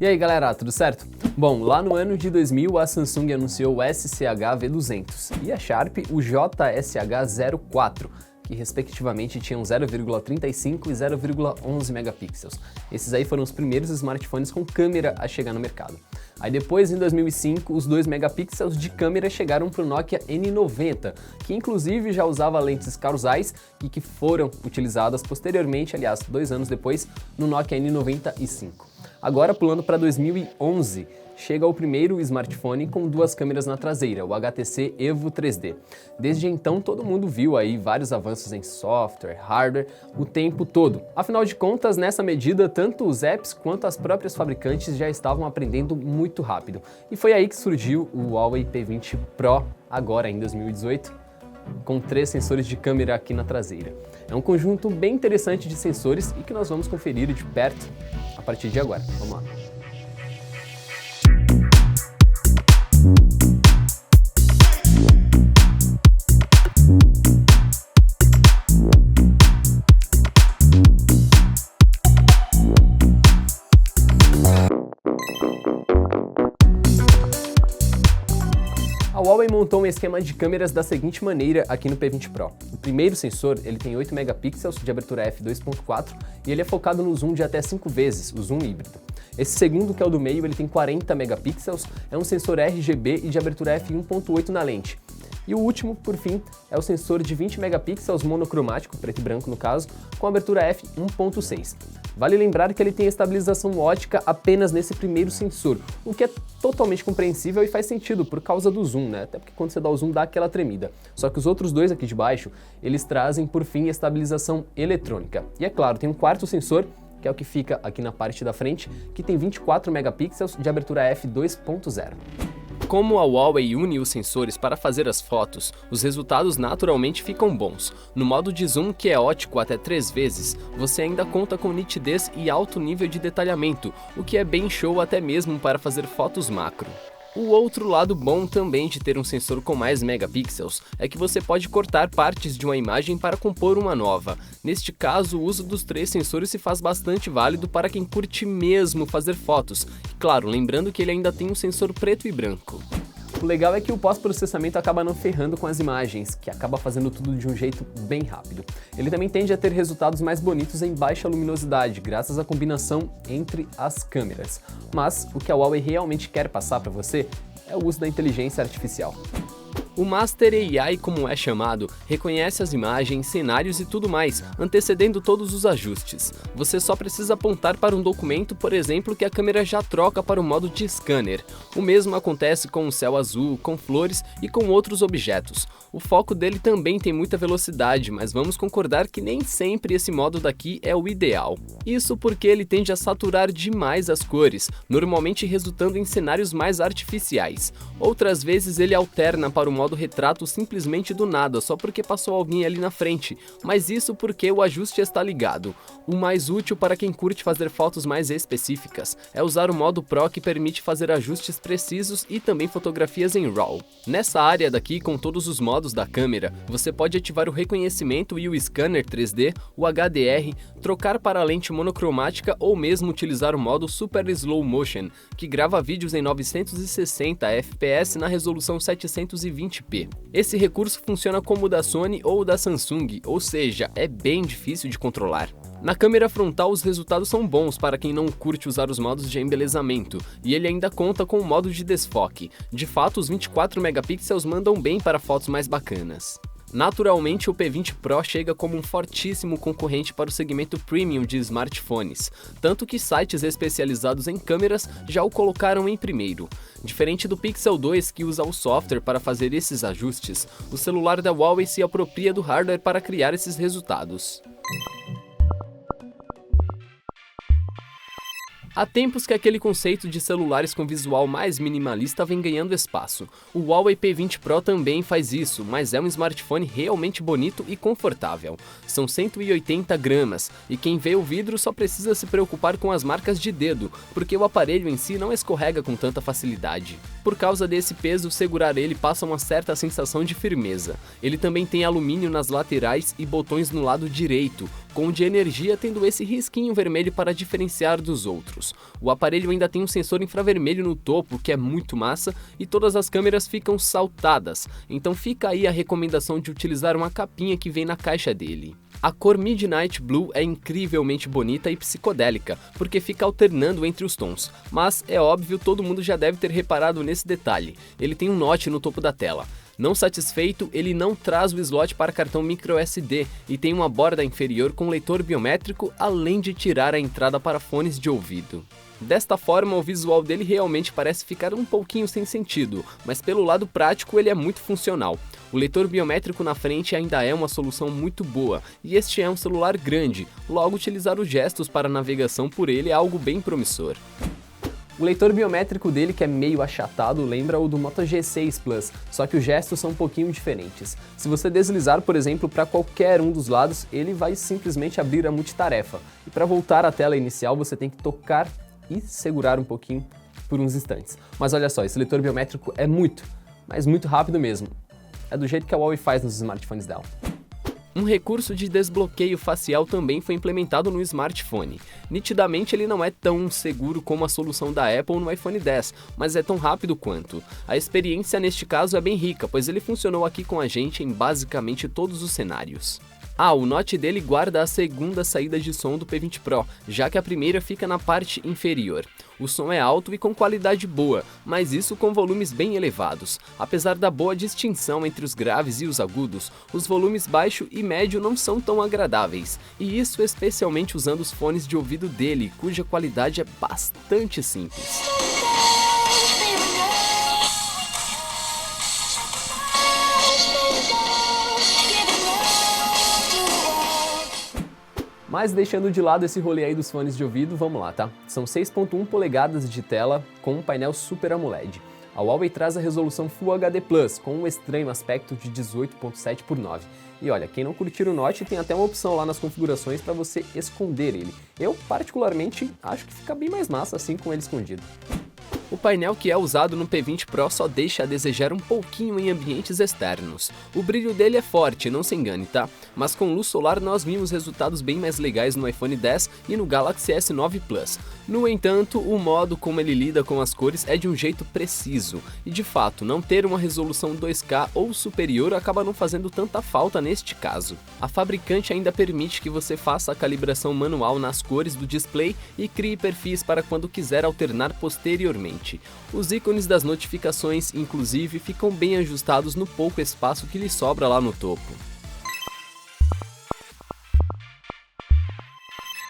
E aí galera, tudo certo? Bom, lá no ano de 2000 a Samsung anunciou o SCH-V200 e a Sharp o JSH-04, que respectivamente tinham 0,35 e 0,11 megapixels. Esses aí foram os primeiros smartphones com câmera a chegar no mercado. Aí depois, em 2005, os 2 megapixels de câmera chegaram para o Nokia N90, que inclusive já usava lentes causais e que foram utilizadas posteriormente, aliás, 2 anos depois, no Nokia N95. Agora, pulando para 2011, chega o primeiro smartphone com 2 câmeras na traseira, o HTC Evo 3D. Desde então, todo mundo viu aí vários avanços em software, hardware, o tempo todo. Afinal de contas, nessa medida, tanto os apps quanto as próprias fabricantes já estavam aprendendo muito rápido. E foi aí que surgiu o Huawei P20 Pro, agora em 2018, com 3 sensores de câmera aqui na traseira. É um conjunto bem interessante de sensores e que nós vamos conferir de perto a partir de agora. Vamos lá. A Huawei montou um esquema de câmeras da seguinte maneira aqui no P20 Pro. O primeiro sensor ele tem 8 megapixels de abertura f2.4 e ele é focado no zoom de até 5 vezes, o zoom híbrido. Esse segundo, que é o do meio, ele tem 40 megapixels, é um sensor RGB e de abertura f1.8 na lente. E o último, por fim, é o sensor de 20 megapixels monocromático, preto e branco no caso, com abertura f1.6. Vale lembrar que ele tem estabilização ótica apenas nesse primeiro sensor, o que é totalmente compreensível e faz sentido por causa do zoom, né? Até porque quando você dá o zoom dá aquela tremida. Só que os outros dois aqui de baixo, eles trazem por fim estabilização eletrônica. E é claro, tem um quarto sensor, que é o que fica aqui na parte da frente, que tem 24 megapixels de abertura f2.0. Como a Huawei une os sensores para fazer as fotos, os resultados naturalmente ficam bons. No modo de zoom, que é ótico até 3 vezes, você ainda conta com nitidez e alto nível de detalhamento, o que é bem show até mesmo para fazer fotos macro. O outro lado bom também de ter um sensor com mais megapixels é que você pode cortar partes de uma imagem para compor uma nova. Neste caso, o uso dos 3 sensores se faz bastante válido para quem curte mesmo fazer fotos. Claro, lembrando que ele ainda tem um sensor preto e branco. O legal é que o pós-processamento acaba não ferrando com as imagens, que acaba fazendo tudo de um jeito bem rápido. Ele também tende a ter resultados mais bonitos em baixa luminosidade, graças à combinação entre as câmeras. Mas o que a Huawei realmente quer passar para você é o uso da inteligência artificial. O Master AI, como é chamado, reconhece as imagens, cenários e tudo mais, antecedendo todos os ajustes. Você só precisa apontar para um documento, por exemplo, que a câmera já troca para o modo de scanner. O mesmo acontece com o céu azul, com flores e com outros objetos. O foco dele também tem muita velocidade, mas vamos concordar que nem sempre esse modo daqui é o ideal. Isso porque ele tende a saturar demais as cores, normalmente resultando em cenários mais artificiais. Outras vezes ele alterna para o modo retrato simplesmente do nada, só porque passou alguém ali na frente, mas isso porque o ajuste está ligado. O mais útil para quem curte fazer fotos mais específicas é usar o modo Pro, que permite fazer ajustes precisos e também fotografias em RAW. Nessa área daqui, com todos os modos da câmera, você pode ativar o reconhecimento e o scanner 3D, o HDR, trocar para a lente monocromática ou mesmo utilizar o modo Super Slow Motion, que grava vídeos em 960 fps na resolução 720p. Esse recurso funciona como o da Sony ou o da Samsung, ou seja, é bem difícil de controlar. Na câmera frontal, os resultados são bons para quem não curte usar os modos de embelezamento, e ele ainda conta com o modo de desfoque. De fato, os 24 megapixels mandam bem para fotos mais bacanas. Naturalmente, o P20 Pro chega como um fortíssimo concorrente para o segmento premium de smartphones, tanto que sites especializados em câmeras já o colocaram em primeiro. Diferente do Pixel 2, que usa o software para fazer esses ajustes, o celular da Huawei se apropria do hardware para criar esses resultados. Há tempos que aquele conceito de celulares com visual mais minimalista vem ganhando espaço. O Huawei P20 Pro também faz isso, mas é um smartphone realmente bonito e confortável. São 180 gramas, e quem vê o vidro só precisa se preocupar com as marcas de dedo, porque o aparelho em si não escorrega com tanta facilidade. Por causa desse peso, segurar ele passa uma certa sensação de firmeza. Ele também tem alumínio nas laterais e botões no lado direito, com o de energia tendo esse risquinho vermelho para diferenciar dos outros. O aparelho ainda tem um sensor infravermelho no topo, que é muito massa, e todas as câmeras ficam saltadas, então fica aí a recomendação de utilizar uma capinha que vem na caixa dele. A cor Midnight Blue é incrivelmente bonita e psicodélica, porque fica alternando entre os tons, mas é óbvio, todo mundo já deve ter reparado nesse detalhe, ele tem um notch no topo da tela. Não satisfeito, ele não traz o slot para cartão microSD e tem uma borda inferior com leitor biométrico, além de tirar a entrada para fones de ouvido. Desta forma, o visual dele realmente parece ficar um pouquinho sem sentido, mas pelo lado prático ele é muito funcional. O leitor biométrico na frente ainda é uma solução muito boa, e este é um celular grande, logo utilizar os gestos para navegação por ele é algo bem promissor. O leitor biométrico dele, que é meio achatado, lembra o do Moto G6 Plus, só que os gestos são um pouquinho diferentes. Se você deslizar, por exemplo, para qualquer um dos lados, ele vai simplesmente abrir a multitarefa. E para voltar à tela inicial, você tem que tocar e segurar um pouquinho por uns instantes. Mas olha só, esse leitor biométrico é muito, mas muito rápido mesmo. É do jeito que a Huawei faz nos smartphones dela. Um recurso de desbloqueio facial também foi implementado no smartphone. Nitidamente ele não é tão seguro como a solução da Apple no iPhone X, mas é tão rápido quanto. A experiência neste caso é bem rica, pois ele funcionou aqui com a gente em basicamente todos os cenários. O notch dele guarda a segunda saída de som do P20 Pro, já que a primeira fica na parte inferior. O som é alto e com qualidade boa, mas isso com volumes bem elevados. Apesar da boa distinção entre os graves e os agudos, os volumes baixo e médio não são tão agradáveis, e isso especialmente usando os fones de ouvido dele, cuja qualidade é bastante simples. Mas deixando de lado esse rolê aí dos fones de ouvido, vamos lá, tá? São 6.1 polegadas de tela com um painel Super AMOLED. A Huawei traz a resolução Full HD+, com um estranho aspecto de 18.7:9. E olha, quem não curtir o notch tem até uma opção lá nas configurações para você esconder ele. Eu, particularmente, acho que fica bem mais massa assim com ele escondido. O painel que é usado no P20 Pro só deixa a desejar um pouquinho em ambientes externos. O brilho dele é forte, não se engane, tá? Mas com luz solar nós vimos resultados bem mais legais no iPhone X e no Galaxy S9 Plus. No entanto, o modo como ele lida com as cores é de um jeito preciso, e de fato, não ter uma resolução 2K ou superior acaba não fazendo tanta falta neste caso. A fabricante ainda permite que você faça a calibração manual nas cores do display e crie perfis para quando quiser alternar posteriormente. Os ícones das notificações, inclusive, ficam bem ajustados no pouco espaço que lhe sobra lá no topo.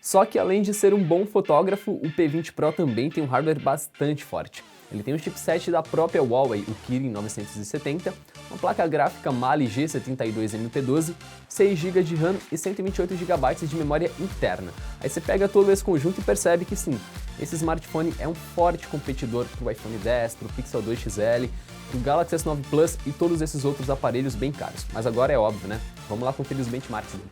Só que além de ser um bom fotógrafo, o P20 Pro também tem um hardware bastante forte. Ele tem um chipset da própria Huawei, o Kirin 970, uma placa gráfica Mali G72MP12, 6 GB de RAM e 128 GB de memória interna. Aí você pega todo esse conjunto e percebe que sim, esse smartphone é um forte competidor para o iPhone X, para o Pixel 2 XL, para o Galaxy S9 Plus e todos esses outros aparelhos bem caros. Mas agora é óbvio, né? Vamos lá conferir os benchmarks dele.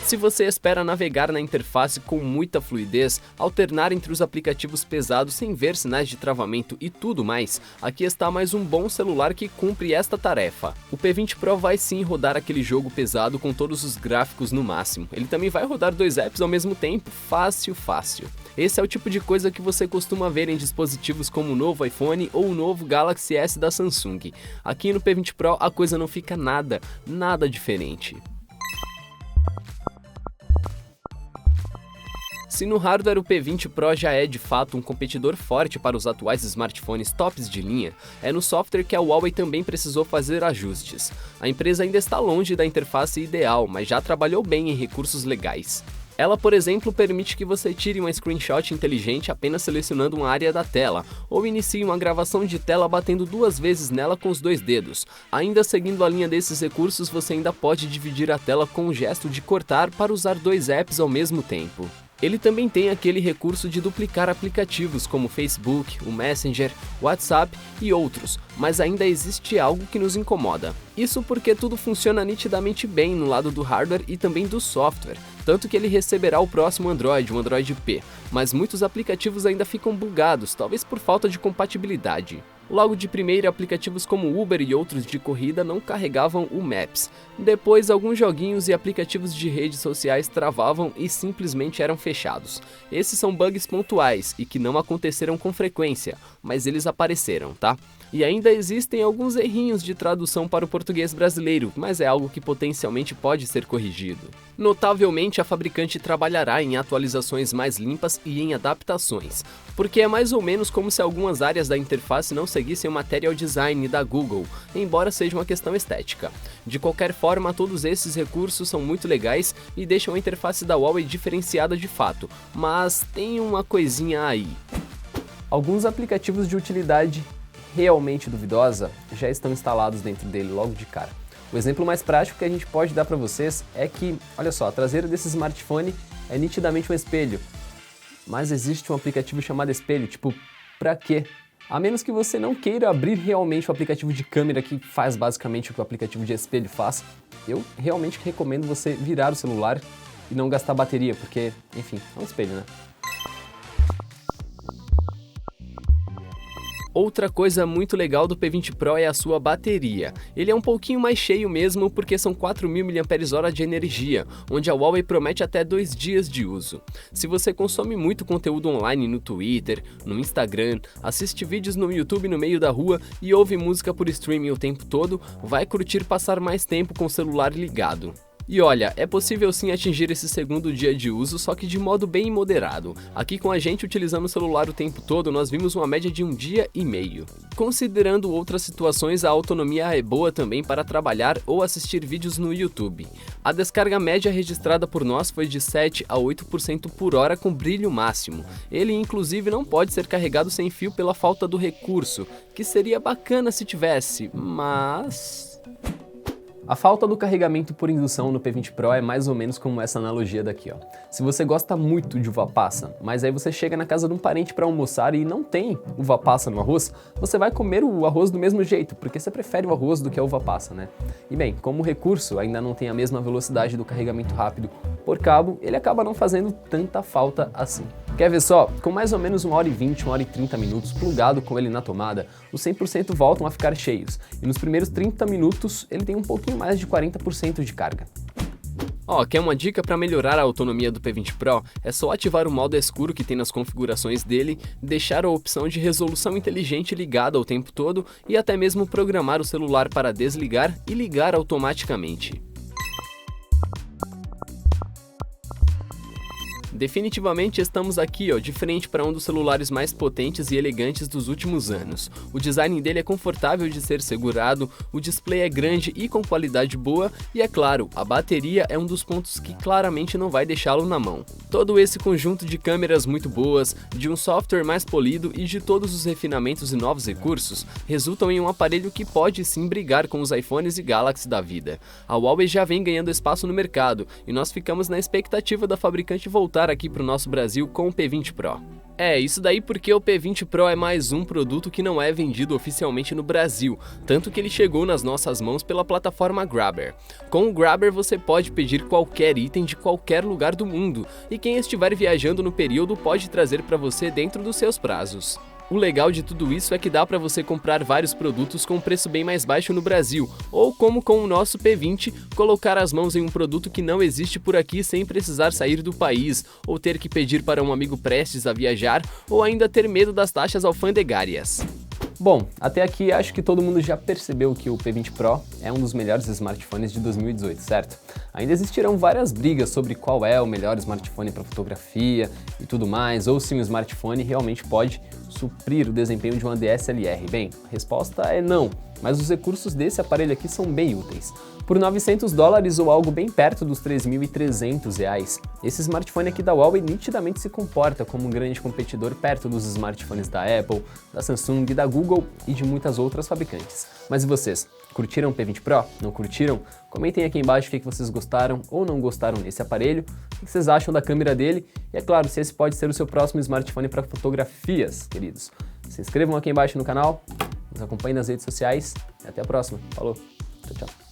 Se você espera navegar na interface com muita fluidez, alternar entre os aplicativos pesados sem ver sinais de travamento e tudo mais, aqui está mais um bom celular que cumpre esta tarefa. O P20 Pro vai sim rodar aquele jogo pesado com todos os gráficos no máximo. Ele também vai rodar 2 apps ao mesmo tempo, fácil. Esse é o tipo de coisa que você costuma ver em dispositivos como o novo iPhone ou o novo Galaxy S da Samsung. Aqui no P20 Pro a coisa não fica nada diferente. Se no hardware o P20 Pro já é de fato um competidor forte para os atuais smartphones tops de linha, é no software que a Huawei também precisou fazer ajustes. A empresa ainda está longe da interface ideal, mas já trabalhou bem em recursos legais. Ela, por exemplo, permite que você tire uma screenshot inteligente apenas selecionando uma área da tela, ou inicie uma gravação de tela batendo 2 vezes nela com os 2 dedos. Ainda seguindo a linha desses recursos, você ainda pode dividir a tela com o gesto de cortar para usar 2 apps ao mesmo tempo. Ele também tem aquele recurso de duplicar aplicativos como Facebook, o Messenger, WhatsApp e outros, mas ainda existe algo que nos incomoda. Isso porque tudo funciona nitidamente bem no lado do hardware e também do software, tanto que ele receberá o próximo Android, o Android P, mas muitos aplicativos ainda ficam bugados, talvez por falta de compatibilidade. Logo de primeira, aplicativos como Uber e outros de corrida não carregavam o Maps. Depois, alguns joguinhos e aplicativos de redes sociais travavam e simplesmente eram fechados. Esses são bugs pontuais e que não aconteceram com frequência, mas eles apareceram, tá? E ainda existem alguns errinhos de tradução para o português brasileiro, mas é algo que potencialmente pode ser corrigido. Notavelmente, a fabricante trabalhará em atualizações mais limpas e em adaptações, porque é mais ou menos como se algumas áreas da interface não seguissem o material design da Google, embora seja uma questão estética. De qualquer forma, todos esses recursos são muito legais e deixam a interface da Huawei diferenciada de fato, mas tem uma coisinha aí. Alguns aplicativos de utilidade realmente duvidosa já estão instalados dentro dele logo de cara. O exemplo mais prático que a gente pode dar para vocês é que, olha só, a traseira desse smartphone é nitidamente um espelho, mas existe um aplicativo chamado espelho, tipo, pra quê? A menos que você não queira abrir realmente o aplicativo de câmera que faz basicamente o que o aplicativo de espelho faz, eu realmente recomendo você virar o celular e não gastar bateria, porque, enfim, é um espelho, né? Outra coisa muito legal do P20 Pro é a sua bateria. Ele é um pouquinho mais cheio mesmo porque são 4.000 mAh de energia, onde a Huawei promete até 2 dias de uso. Se você consome muito conteúdo online no Twitter, no Instagram, assiste vídeos no YouTube no meio da rua e ouve música por streaming o tempo todo, vai curtir passar mais tempo com o celular ligado. E olha, é possível sim atingir esse segundo dia de uso, só que de modo bem moderado. Aqui com a gente utilizando o celular o tempo todo, nós vimos uma média de 1 dia e meio. Considerando outras situações, a autonomia é boa também para trabalhar ou assistir vídeos no YouTube. A descarga média registrada por nós foi de 7 a 8% por hora com brilho máximo. Ele inclusive não pode ser carregado sem fio pela falta do recurso, que seria bacana se tivesse, mas... A falta do carregamento por indução no P20 Pro é mais ou menos como essa analogia daqui, ó. Se você gosta muito de uva passa, mas aí você chega na casa de um parente para almoçar e não tem uva passa no arroz, você vai comer o arroz do mesmo jeito, porque você prefere o arroz do que a uva passa, né? E bem, como o recurso ainda não tem a mesma velocidade do carregamento rápido por cabo, ele acaba não fazendo tanta falta assim. Quer ver só? Com mais ou menos 1h20, 1h30 minutos plugado com ele na tomada, os 100% voltam a ficar cheios, e nos primeiros 30 minutos ele tem um pouquinho mais de 40% de carga. Quer uma dica para melhorar a autonomia do P20 Pro? É só ativar o modo escuro que tem nas configurações dele, deixar a opção de resolução inteligente ligada o tempo todo e até mesmo programar o celular para desligar e ligar automaticamente. Definitivamente estamos aqui, de frente para um dos celulares mais potentes e elegantes dos últimos anos. O design dele é confortável de ser segurado, o display é grande e com qualidade boa e, é claro, a bateria é um dos pontos que claramente não vai deixá-lo na mão. Todo esse conjunto de câmeras muito boas, de um software mais polido e de todos os refinamentos e novos recursos resultam em um aparelho que pode sim brigar com os iPhones e Galaxy da vida. A Huawei já vem ganhando espaço no mercado e nós ficamos na expectativa da fabricante voltar aqui para o nosso Brasil com o P20 Pro. Isso daí porque o P20 Pro é mais um produto que não é vendido oficialmente no Brasil, tanto que ele chegou nas nossas mãos pela plataforma Grabber. Com o Grabber você pode pedir qualquer item de qualquer lugar do mundo, e quem estiver viajando no período pode trazer para você dentro dos seus prazos. O legal de tudo isso é que dá para você comprar vários produtos com preço bem mais baixo no Brasil, ou como com o nosso P20, colocar as mãos em um produto que não existe por aqui sem precisar sair do país, ou ter que pedir para um amigo prestes a viajar, ou ainda ter medo das taxas alfandegárias. Bom, até aqui acho que todo mundo já percebeu que o P20 Pro é um dos melhores smartphones de 2018, certo? Ainda existirão várias brigas sobre qual é o melhor smartphone para fotografia e tudo mais, ou se um smartphone realmente pode suprir o desempenho de uma DSLR. Bem, a resposta é não. mas os recursos desse aparelho aqui são bem úteis. Por $900 ou algo bem perto dos R$3.300, esse smartphone aqui da Huawei nitidamente se comporta como um grande competidor perto dos smartphones da Apple, da Samsung, da Google e de muitas outras fabricantes. Mas e vocês? Curtiram o P20 Pro? Não curtiram? Comentem aqui embaixo o que vocês gostaram ou não gostaram desse aparelho, o que vocês acham da câmera dele e, é claro, se esse pode ser o seu próximo smartphone para fotografias, queridos. Se inscrevam aqui embaixo no canal, nos acompanhem nas redes sociais e até a próxima. Falou, tchau, tchau.